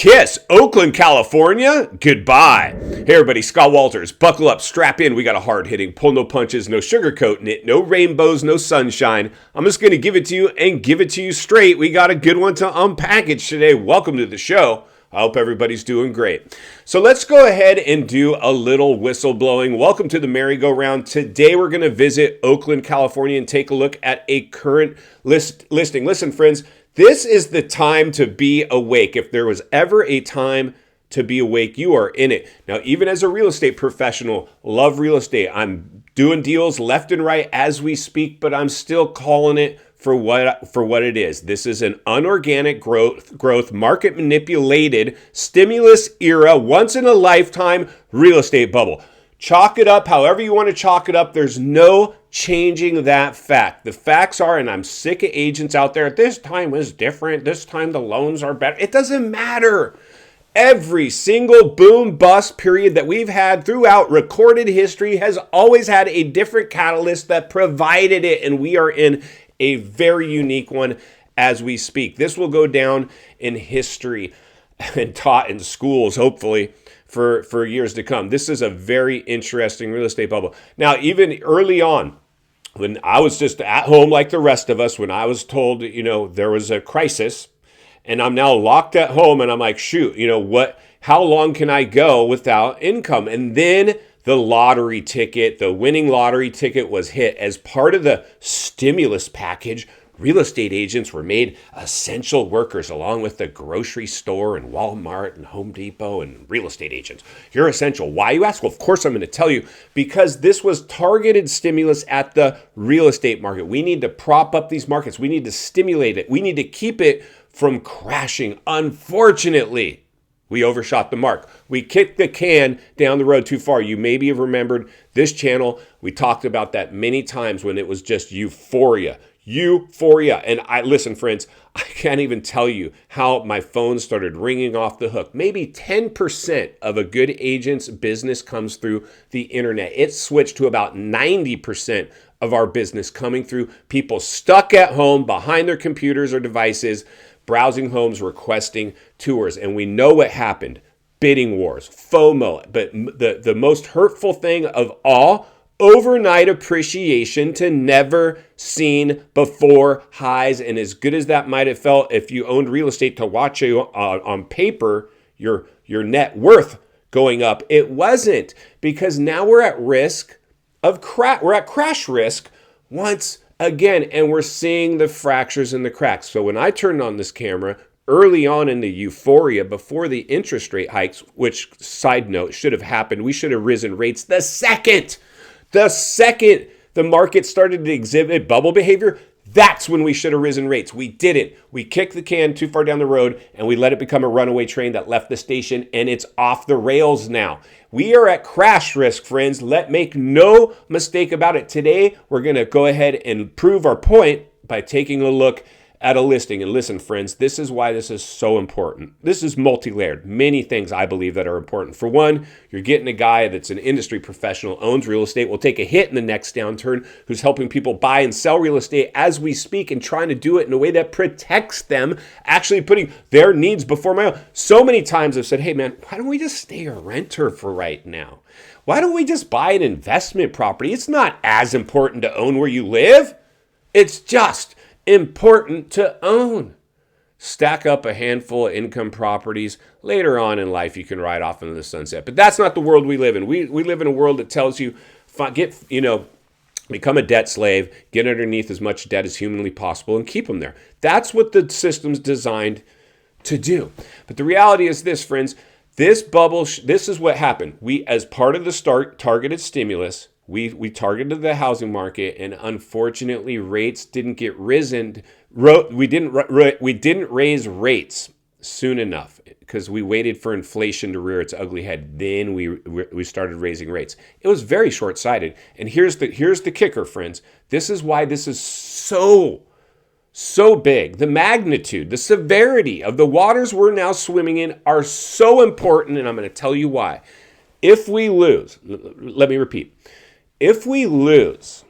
kiss. Oakland, California, goodbye. Hey everybody, Scott Walters. Buckle up, strap in. We got a hard-hitting, pull no punches, no sugarcoating it, no rainbows, no sunshine. I'm just going to give it to you and give it to you straight. We got a good one to unpackage today. Welcome to the show. I hope everybody's doing great. So let's go ahead and do a little whistleblowing. Welcome to the merry-go-round. Today we're going to visit Oakland, California and take a look at a current listing. Listen, friends, this is the time to be awake. If there was ever a time to be awake, you are in it. Now, even as a real estate professional, love real estate. I'm doing deals left and right as we speak, but I'm still calling it for what it is. This is an unorganic growth, market manipulated, stimulus era, once in a lifetime real estate bubble. Chalk it up however you want to chalk it up. There's no changing that fact. The facts are, and I'm sick of agents out there, this time was different. This time the loans are better. It doesn't matter. Every single boom bust period that we've had throughout recorded history has always had a different catalyst that provided it, and we are in a very unique one as we speak. This will go down in history and taught in schools, hopefully, for years to come. This is a very interesting real estate bubble. Now, even early on, when I was just at home like the rest of us, when I was told, there was a crisis, and I'm now locked at home, and I'm like, shoot, how long can I go without income? And then the lottery ticket, the winning lottery ticket was hit. As part of the stimulus package, real estate agents were made essential workers along with the grocery store and Walmart and Home Depot and real estate agents. You're essential. Why, you ask? Well, of course I'm going to tell you, because this was targeted stimulus at the real estate market. We need to prop up these markets. We need to stimulate it. We need to keep it from crashing. Unfortunately, we overshot the mark. We kicked the can down the road too far. You maybe have remembered this channel. We talked about that many times when it was just euphoria. And listen, friends, I can't even tell you how my phone started ringing off the hook. Maybe 10% of a good agent's business comes through the internet. It switched to about 90% of our business coming through people stuck at home behind their computers or devices, browsing homes, requesting tours. And we know what happened. Bidding wars, FOMO. But the most hurtful thing of all, overnight appreciation to never seen before highs. And as good as that might have felt if you owned real estate to watch you on paper, your net worth going up, it wasn't, because now we're at risk of we're at crash risk once again, and we're seeing the fractures and the cracks. So when I turned on this camera early on in the euphoria before the interest rate hikes, which, side note, should have happened, we should have risen rates the second the market started to exhibit bubble behavior. That's when we should have risen rates. We didn't. We kicked the can too far down the road, and we let it become a runaway train that left the station, and it's off the rails now. We are at crash risk, friends. Make no mistake about it. Today, we're going to go ahead and prove our point by taking a look at a listing. And listen, friends, this is why this is so important. This is multi-layered. Many things I believe that are important. For one, you're getting a guy that's an industry professional, owns real estate, will take a hit in the next downturn, who's helping people buy and sell real estate as we speak and trying to do it in a way that protects them, actually putting their needs before my own. So many times I've said, hey man, why don't we just stay a renter for right now? Why don't we just buy an investment property? It's not as important to own where you live. It's just important to own. Stack up a handful of income properties. Later on in life, you can ride off into the sunset. But that's not the world we live in. We live in a world that tells you, become a debt slave, get underneath as much debt as humanly possible, and keep them there. That's what the system's designed to do. But the reality is this, friends. This bubble, this is what happened. We, as part of the targeted stimulus, we targeted the housing market, and unfortunately, rates didn't get risen. We didn't raise rates soon enough because we waited for inflation to rear its ugly head. Then we started raising rates. It was very short-sighted. And here's the kicker, friends. This is why this is so big. The magnitude, the severity of the waters we're now swimming in are so important, and I'm going to tell you why. If we lose, let me repeat. If we lose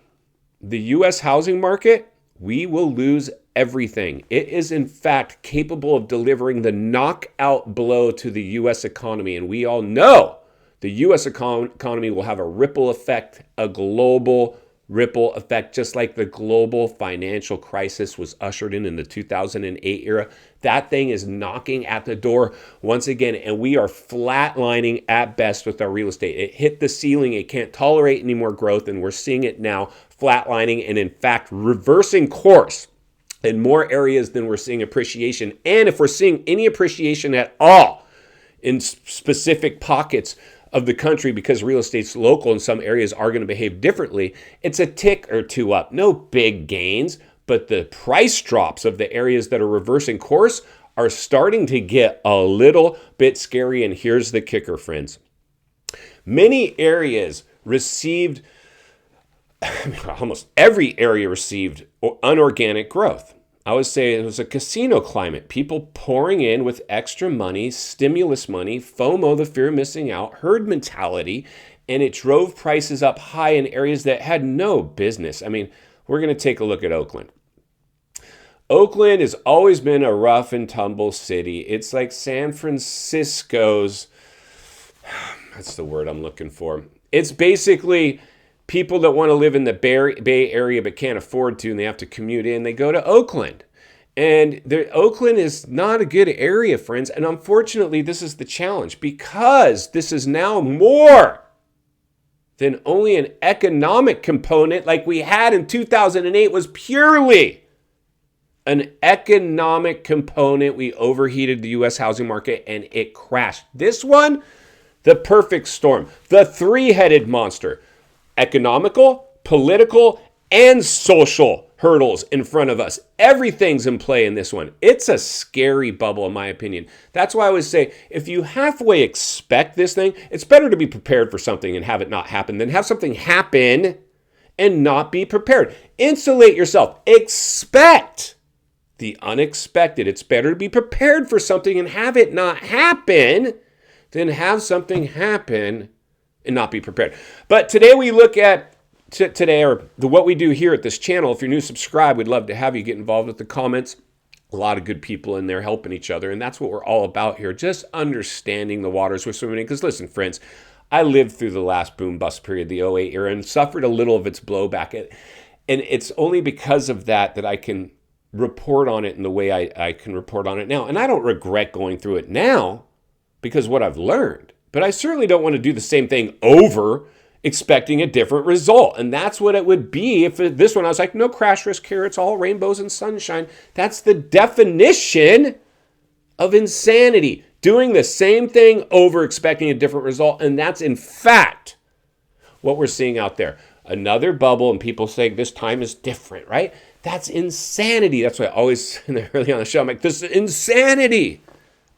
the U.S. housing market, we will lose everything. It is, in fact, capable of delivering the knockout blow to the U.S. economy. And we all know the U.S. economy will have a ripple effect, a global ripple effect, just like the global financial crisis was ushered in the 2008 era. That thing is knocking at the door once again, and we are flatlining at best with our real estate. It hit the ceiling. It can't tolerate any more growth, and we're seeing it now flatlining and, in fact, reversing course in more areas than we're seeing appreciation. And if we're seeing any appreciation at all in specific pockets of the country, because real estate's local and some areas are going to behave differently, it's a tick or two up. No big gains, but the price drops of the areas that are reversing course are starting to get a little bit scary. And here's the kicker, friends. Many areas received, almost every area received unorganic growth. I would say it was a casino climate. People pouring in with extra money, stimulus money, FOMO, the fear of missing out, herd mentality, and it drove prices up high in areas that had no business. I mean, we're going to take a look at Oakland. Oakland has always been a rough and tumble city. It's like San Francisco's, that's the word I'm looking for. It's basically people that want to live in the Bay Area but can't afford to, and they have to commute in, they go to Oakland. And Oakland is not a good area, friends. And unfortunately, this is the challenge, because this is now more than only an economic component like we had in 2008 was purely an economic component. We overheated the U.S. housing market and it crashed. This one, the perfect storm, the three-headed monster. Economical, political, and social hurdles in front of us. Everything's in play in this one. It's a scary bubble, in my opinion. That's why I always say, if you halfway expect this thing, it's better to be prepared for something and have it not happen than have something happen and not be prepared. Insulate yourself. Expect the unexpected. It's better to be prepared for something and have it not happen than have something happen and not be prepared. But today we look at what we do here at this channel. If you're new, subscribe. We'd love to have you get involved with the comments. A lot of good people in there helping each other, and that's what we're all about here. Just understanding the waters we're swimming in. Because listen, friends, I lived through the last boom bust period, the '08 era, and suffered a little of its blowback. And it's only because of that I can report on it in the way I can report on it now. And I don't regret going through it now because what I've learned. But I certainly don't want to do the same thing over, expecting a different result. And that's what it would be if this one, I was like, no crash risk here. It's all rainbows and sunshine. That's the definition of insanity. Doing the same thing over, expecting a different result. And that's, in fact, what we're seeing out there. Another bubble, and people saying this time is different, right? That's insanity. That's why I always, early on the show, I'm like, this is insanity.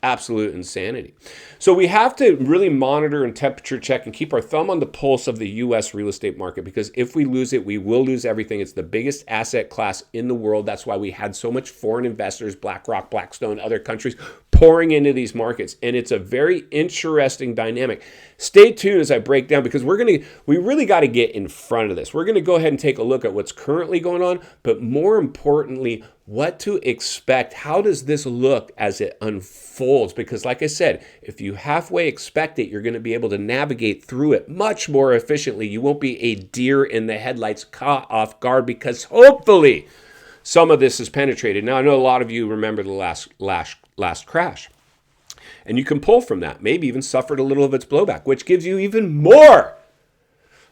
Absolute insanity. So we have to really monitor and temperature check and keep our thumb on the pulse of the U.S. real estate market, because if we lose it, we will lose everything. It's the biggest asset class in the world. That's why we had so much foreign investors, BlackRock, Blackstone, other countries pouring into these markets. And it's a very interesting dynamic. Stay tuned as I break down, because we really got to get in front of this. We're going to go ahead and take a look at what's currently going on, but more importantly, what to expect. How does this look as it unfolds? Because like I said, if you halfway expect it, you're going to be able to navigate through it much more efficiently. You won't be a deer in the headlights caught off guard, because hopefully some of this is penetrated. Now, I know a lot of you remember the last crash, and you can pull from that, maybe even suffered a little of its blowback, which gives you even more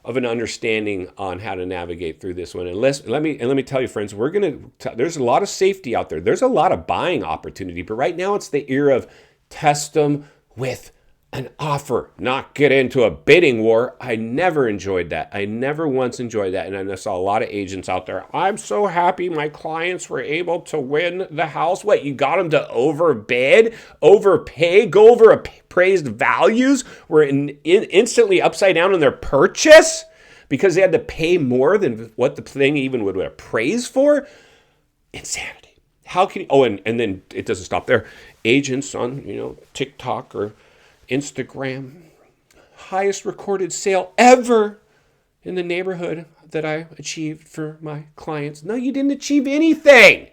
of an understanding on how to navigate through this one. And let me tell you, friends, there's a lot of safety out there. There's a lot of buying opportunity, but right now it's the era of test them with an offer, not get into a bidding war. I never enjoyed that. I never once enjoyed that. And I saw a lot of agents out there. I'm so happy my clients were able to win the house. What, you got them to overbid, overpay, go over appraised values, were instantly upside down on their purchase because they had to pay more than what the thing even would appraise for? Insanity. How can you, and then it doesn't stop there. Agents on, TikTok or Instagram, highest recorded sale ever in the neighborhood. that I achieved for my clients. No, you didn't achieve anything.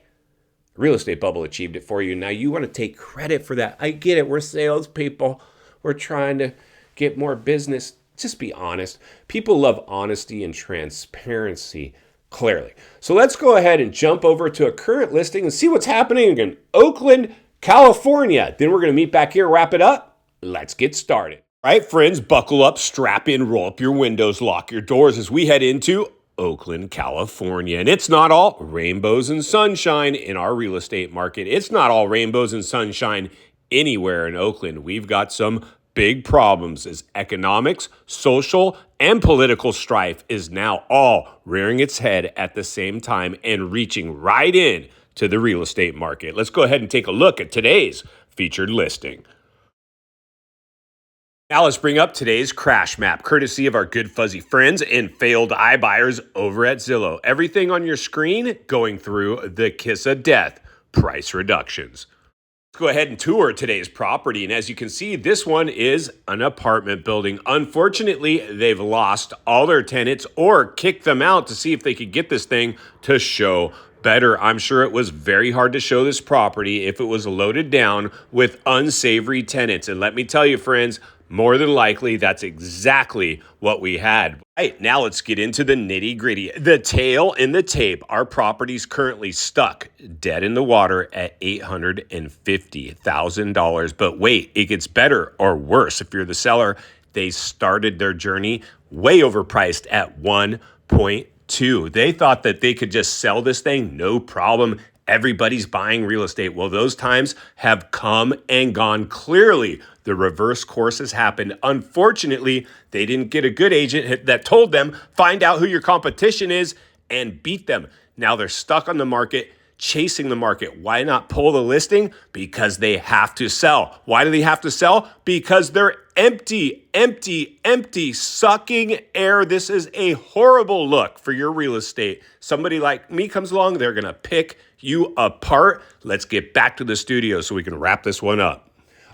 Real estate bubble achieved it for you. Now you want to take credit for that. I get it. We're salespeople. We're trying to get more business. Just be honest. People love honesty and transparency, clearly. So let's go ahead and jump over to a current listing and see what's happening in Oakland, California. Then we're going to meet back here, wrap it up. Let's get started. All right, friends, buckle up, strap in, roll up your windows, lock your doors as we head into Oakland, California. And it's not all rainbows and sunshine in our real estate market. It's not all rainbows and sunshine anywhere in Oakland. We've got some big problems as economics, social, and political strife is now all rearing its head at the same time and reaching right in to the real estate market. Let's go ahead and take a look at today's featured listing. Now let's bring up today's crash map, courtesy of our good fuzzy friends and failed iBuyers over at Zillow. Everything on your screen going through the kiss of death, price reductions. Let's go ahead and tour today's property. And as you can see, this one is an apartment building. Unfortunately, they've lost all their tenants or kicked them out to see if they could get this thing to show better. I'm sure it was very hard to show this property if it was loaded down with unsavory tenants. And let me tell you, friends, more than likely, that's exactly what we had. All right, now let's get into the nitty gritty. The tail in the tape. Our property's currently stuck dead in the water at $850,000. But wait, it gets better or worse. If you're the seller, they started their journey way overpriced at 1.2. They thought that they could just sell this thing, no problem. Everybody's buying real estate. Well, those times have come and gone. Clearly, the reverse course has happened. Unfortunately, they didn't get a good agent that told them, find out who your competition is and beat them. Now they're stuck on the market, chasing the market. Why not pull the listing? Because they have to sell. Why do they have to sell? Because they're empty, sucking air. This is a horrible look for your real estate. Somebody like me comes along, they're going to pick you apart. Let's get back to the studio so we can wrap this one up.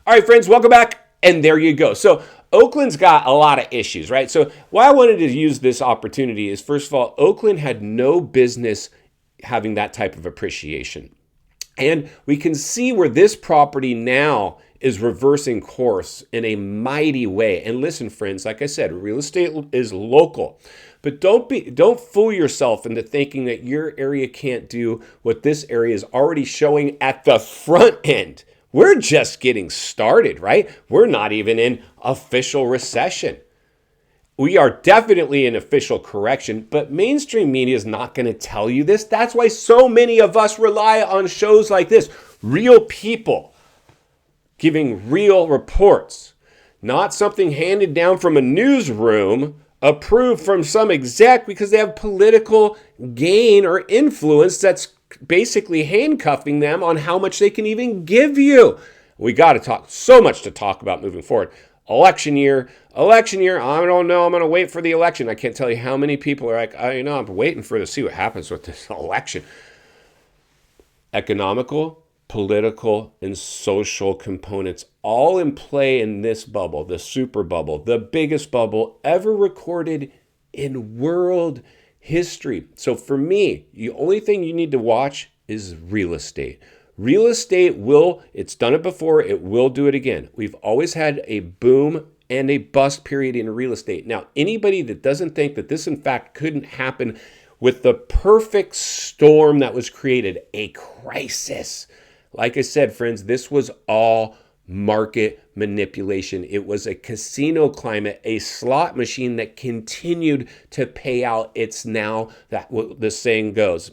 All right, friends, welcome back. And there you go. So Oakland's got a lot of issues, right? So why I wanted to use this opportunity is, first of all, Oakland had no business having that type of appreciation. And we can see where this property now is reversing course in a mighty way. And listen, friends, like I said, real estate is local. But don't fool yourself into thinking that your area can't do what this area is already showing at the front end. We're just getting started, right? We're not even in official recession. We are definitely in official correction, but mainstream media is not going to tell you this. That's why so many of us rely on shows like this. Real people giving real reports, not something handed down from a newsroom, approved from some exec because they have political gain or influence that's basically handcuffing them on how much they can even give you. We got to talk, so much to talk about moving forward. Election year, I don't know, I'm going to wait for the election. I can't tell you how many people are like, I'm waiting to see what happens with this election. Economical, political, and social components all in play in this bubble, the super bubble, the biggest bubble ever recorded in world history. So for me, the only thing you need to watch is real estate. Real estate it's done it before, it will do it again. We've always had a boom and a bust period in real estate. Now, anybody that doesn't think that this in fact couldn't happen with the perfect storm that was created, a crisis. Like I said, friends, this was all market manipulation. It was a casino climate, a slot machine that continued to pay out. It's now that what the saying goes,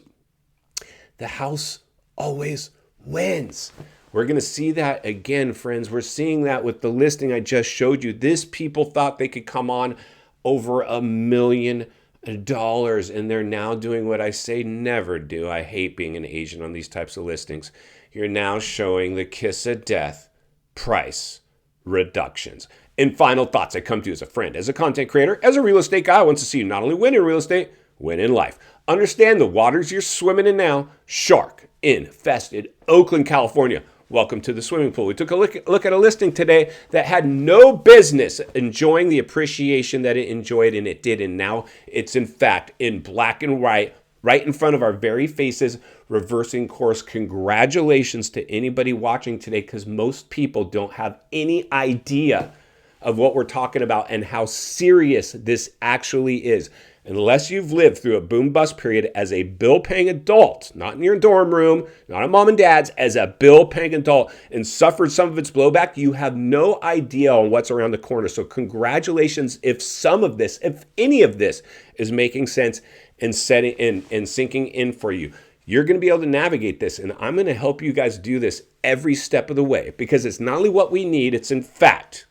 the house always wins. We're going to see that again, friends. We're seeing that with the listing I just showed you. This people thought they could come on over $1 million, and they're now doing what I say never do. I hate being an agent on these types of listings. You're now showing the kiss of death, price reductions. And final thoughts I come to you as a friend, as a content creator, as a real estate guy. I want to see you not only win in real estate, win in life. Understand the waters you're swimming in now, shark infested Oakland, California. welcome to the swimming pool. We took a look at a listing today that had no business enjoying the appreciation that it enjoyed, and it did. And now it's in fact in black and white, right in front of our very faces, reversing course. Congratulations to anybody watching today, because most people don't have any idea of what we're talking about and how serious this actually is. Unless you've lived through a boom bust period as a bill-paying adult, not in your dorm room, not at mom and dad's, as a bill-paying adult, and suffered some of its blowback, you have no idea on what's around the corner. So congratulations if some of this, if any of this, is making sense and setting in and sinking in for you. You're going to be able to navigate this, and I'm going to help you guys do this every step of the way, because it's not only what we need, it's in fact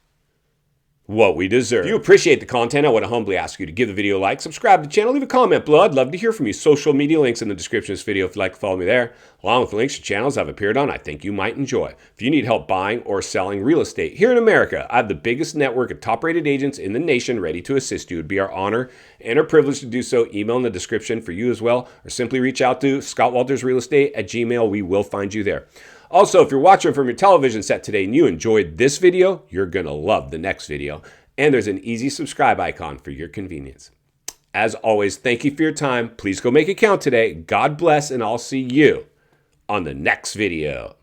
what we deserve. If you appreciate the content, I want to humbly ask you to give the video a like, subscribe to the channel, leave a comment below. I'd love to hear from you. Social media links in the description of this video if you'd like to follow me there, along with links to channels I've appeared on I think you might enjoy. If you need help buying or selling real estate here in America, I have the biggest network of top-rated agents in the nation ready to assist you. It'd be our honor and our privilege to do so. Email in the description for you as well, or simply reach out to ScottWaltersRealestate@gmail.com. We will find you there. Also, if you're watching from your television set today and you enjoyed this video, you're going to love the next video. And there's an easy subscribe icon for your convenience. As always, thank you for your time. Please go make it count today. God bless, and I'll see you on the next video.